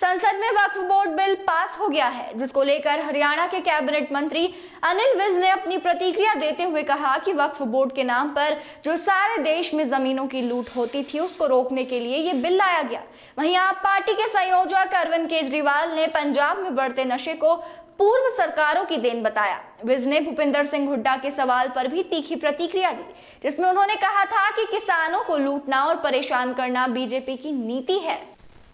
संसद में वक्फ board bill pass हो गया है, जिसको लेकर हरियाणा के कैबिनेट मंत्री अनिल विज ने अपनी प्रतिक्रिया देते हुए कहा कि वक्फ बोर्ड के नाम पर जो सारे देश में जमीनों की लूट होती थी, उसको रोकने के लिए ये बिल लाया गया। वहीं आप पार्टी के संयोजक अरविंद केजरीवाल ने पंजाब में बढ़ते नशे को पूर्व सरकारों की देन बताया। विज ने भूपिंदर सिंह हुड्डा के सवाल पर भी तीखी प्रतिक्रिया दी, जिसमें उन्होंने कहा था कि किसानों को लूटना और परेशान करना बीजेपी की नीति है।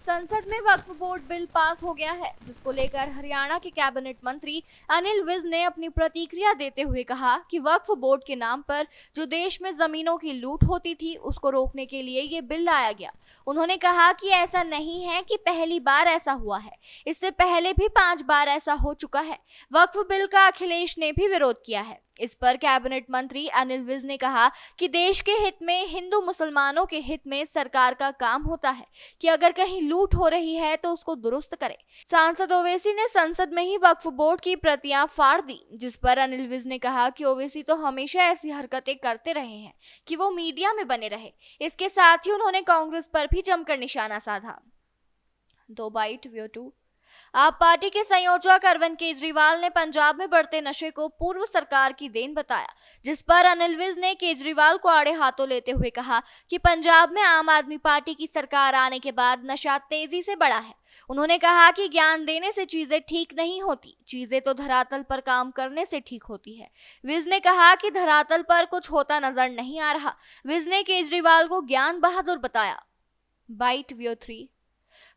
संसद में वक्फ बोर्ड बिल पास हो गया है, जिसको लेकर हरियाणा के कैबिनेट मंत्री अनिल विज ने अपनी प्रतिक्रिया देते हुए कहा कि वक्फ बोर्ड के नाम पर जो देश में जमीनों की लूट होती थी, उसको रोकने के लिए ये बिल लाया गया। उन्होंने कहा कि ऐसा नहीं है कि पहली बार ऐसा हुआ है, इससे पहले भी 5 बार ऐसा हो चुका है। वक्फ बिल का अखिलेश ने भी विरोध किया है। इस पर कैबिनेट मंत्री अनिल विज ने कहा कि देश के हित में, हिंदू मुसलमानों के हित में सरकार का काम होता है कि अगर कहीं लूट हो रही है तो उसको दुरुस्त करे। सांसद ओवैसी ने संसद में ही वक्फ बोर्ड की प्रतियां फाड़ दी, जिस पर अनिल विज ने कहा कि ओवैसी तो हमेशा ऐसी हरकतें करते रहे हैं कि वो मीडिया में बने रहे। इसके साथ ही उन्होंने कांग्रेस पर भी जमकर निशाना साधा। 2 आप पार्टी के संयोजक अरविंद केजरीवाल ने पंजाब में बढ़ते नशे को पूर्व सरकार की देन बताया, जिस पर अनिल विज ने केजरीवाल को आड़े हाथों लेते हुए कहा कि पंजाब में आम आदमी पार्टी की सरकार आने के बाद नशा तेजी से बढ़ा है। उन्होंने कहा कि ज्ञान देने से चीजें ठीक नहीं होती, चीजें तो धरातल पर काम करने से ठीक होती है। विज ने कहा कि धरातल पर कुछ होता नजर नहीं आ रहा। विज ने केजरीवाल को ज्ञान बहादुर बताया। Bite view 3।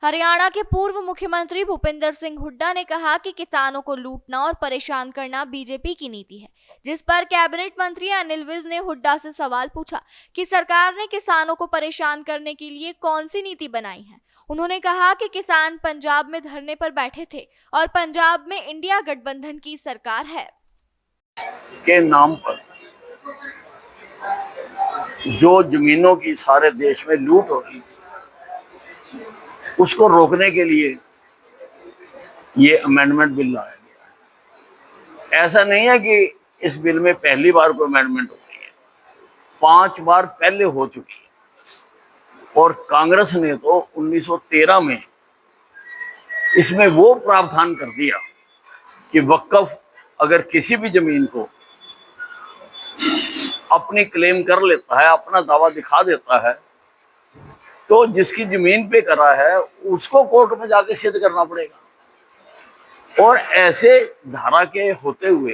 हरियाणा के पूर्व मुख्यमंत्री भूपिंदर सिंह हुड्डा ने कहा कि किसानों को लूटना और परेशान करना बीजेपी की नीति है, जिस पर कैबिनेट मंत्री अनिल विज ने हुड्डा से सवाल पूछा कि सरकार ने किसानों को परेशान करने के लिए कौन सी नीति बनाई है। उन्होंने कहा कि किसान पंजाब में धरने पर बैठे थे और पंजाब में इंडिया गठबंधन की सरकार है। के नाम पर जो जमीनों की सारे देश में लूट हो रही, उसको रोकने के लिए ये अमेंडमेंट बिल लाया गया है। ऐसा नहीं है कि इस बिल में पहली बार कोई अमेंडमेंट हो रही है, 5 बार पहले हो चुकी है। और कांग्रेस ने तो 1913 में इसमें वो प्रावधान कर दिया कि वक्फ अगर किसी भी जमीन को अपनी क्लेम कर लेता है, अपना दावा दिखा देता है, तो जिसकी जमीन पे करा है उसको कोर्ट में जाके सिद्ध करना पड़ेगा। और ऐसे धारा के होते हुए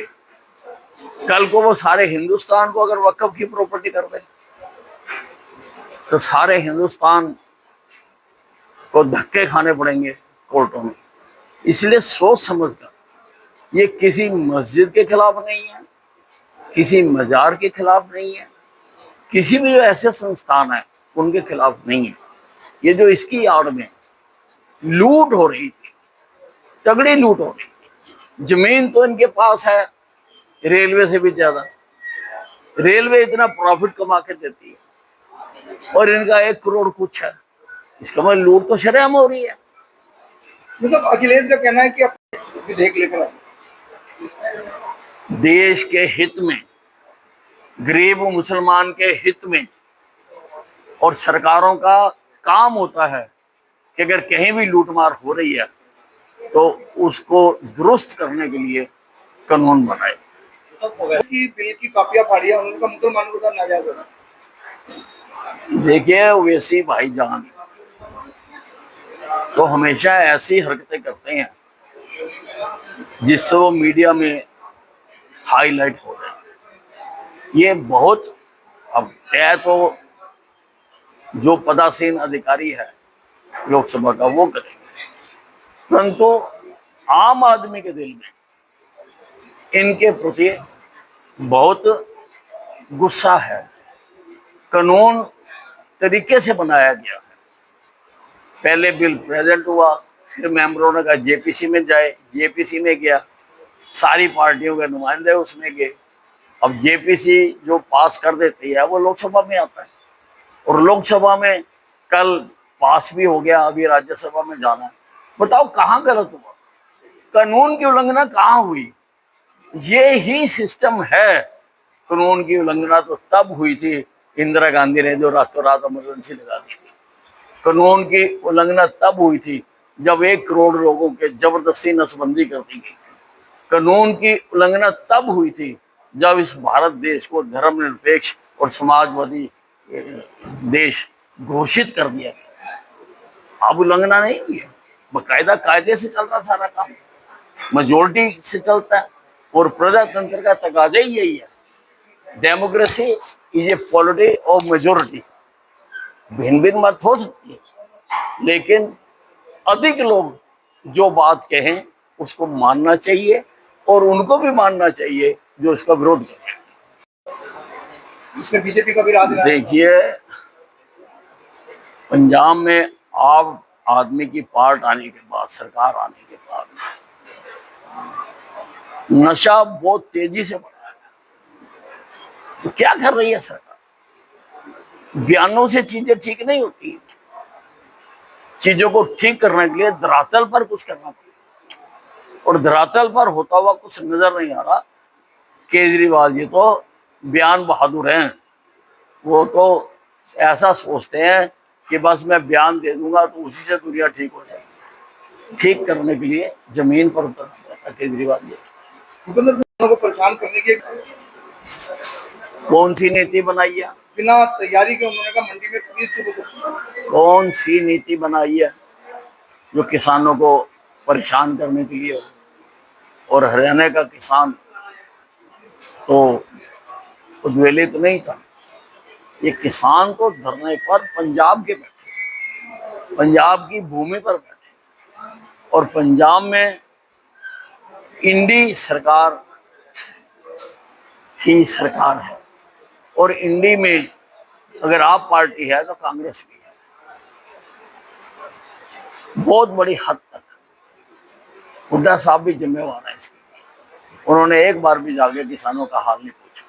कल को वो सारे हिंदुस्तान को अगर वक्फ की प्रॉपर्टी कर दे तो सारे हिंदुस्तान को धक्के खाने पड़ेंगे कोर्टों में। इसलिए सोच समझकर, ये किसी मस्जिद के खिलाफ नहीं है, किसी मजार के खिलाफ नहीं है, किसी भी जो ऐसे संस्थान है उनके खिलाफ नहीं है। ये जो इसकी आड़ में लूट हो रही थी, तगड़ी लूट हो रही थी। जमीन तो इनके पास है रेलवे से भी ज्यादा। रेलवे इतना प्रॉफिट कमा के देती है और इनका 1 करोड़ कुछ है। इसका मतलब लूट तो शरेआम हो रही है। मतलब अखिलेश का कहना है कि आप विधेयक लेकर आए। देश के हित में, गरीब मुसलमान के हित में, और सरकारों का काम होता है कि अगर कहीं भी लूटमार हो रही है तो उसको दुरुस्त करने के लिए कानून बनाए। की बिल की कॉपियां फाड़ी है, उनका मुसलमानों के साथ नाजायज होना। देखिए, वैसी भाईजान तो हमेशा ऐसी हरकतें करते हैं जिससे वो मीडिया में हाईलाइट हो रहे हैं। ये बहुत, अब तय तो जो पदासीन अधिकारी है लोकसभा का वो करेंगे, परंतु आम आदमी के दिल में इनके प्रति बहुत गुस्सा है। कानून तरीके से बनाया गया है। पहले बिल प्रेजेंट हुआ, फिर मेंबरों ने कहा जेपीसी में जाए, जेपीसी में गया, सारी पार्टियों के नुमाइंदे उसमें गए। अब जेपीसी जो पास कर देती है वो लोकसभा में आता है, और लोकसभा में कल पास भी हो गया, अभी राज्यसभा में जाना है। बताओ कहाँ गलत हुआ, कानून की उल्लंघना कहाँ हुई? ये ही सिस्टम है। कानून की उल्लंघना तो तब हुई थी इंदिरा गांधी ने जो रातों रात इमरजेंसी लगा दी थी। कानून की उल्लंघना तब हुई थी जब 1 करोड़ लोगों के जबरदस्ती नसबंदी कर दी गई थी। कानून की उल्लंघना तब हुई थी जब इस भारत देश को धर्मनिरपेक्ष और समाजवादी देश घोषित कर दिया गया। अब उल्लंघना नहीं हुई है, बाकायदा कायदे से चल रहा सारा काम, मेजोरिटी से चलता है और प्रजातंत्र का तकाजा ही यही है। Democracy is a polity of majority. भिन्न भिन्न मत हो सकती है, लेकिन अधिक लोग जो बात कहें उसको मानना चाहिए और उनको भी मानना चाहिए जो इसका विरोध करें। इसमें बीजेपी का भी राज रहा है। देखिए, पंजाब में आम आदमी की पार्ट आने के बाद, सरकार आने के बाद नशा बहुत तेजी से बढ़ा है। तो क्या कर रही है सरकार? बयानों से चीजें ठीक नहीं होती। चीजों को ठीक करने के लिए धरातल पर कुछ करना पड़ेगा, और धरातल पर होता हुआ कुछ नजर नहीं आ रहा। केजरीवाल जी तो बयान बहादुर हैं, वो तो ऐसा सोचते हैं कि बस मैं बयान दे दूंगा तो उसी से दुनिया ठीक हो जाएगी। ठीक करने के लिए जमीन पर उतरना पड़ता केजरीवाल जी। भूपेंद्र सिंह को परेशान करने की कौन सी नीति बनाई है? बिना तैयारी के उन्होंने कहा मंडी में खरीद शुरू कर। कौन सी नीति बनाई है जो किसानों को परेशान करने के लिए हो? और हरियाणा का किसान तो उद्वेलित नहीं था। ये किसान तो धरने पर पंजाब के बैठे, पंजाब की भूमि पर बैठे, और पंजाब में इंडी सरकार ही सरकार है, और इंडी में अगर आप पार्टी है तो कांग्रेस भी है। बहुत बड़ी हद तक हुड्डा साहब भी जिम्मेवार है इसके लिए। उन्होंने एक बार भी जाके किसानों का हाल नहीं पूछा।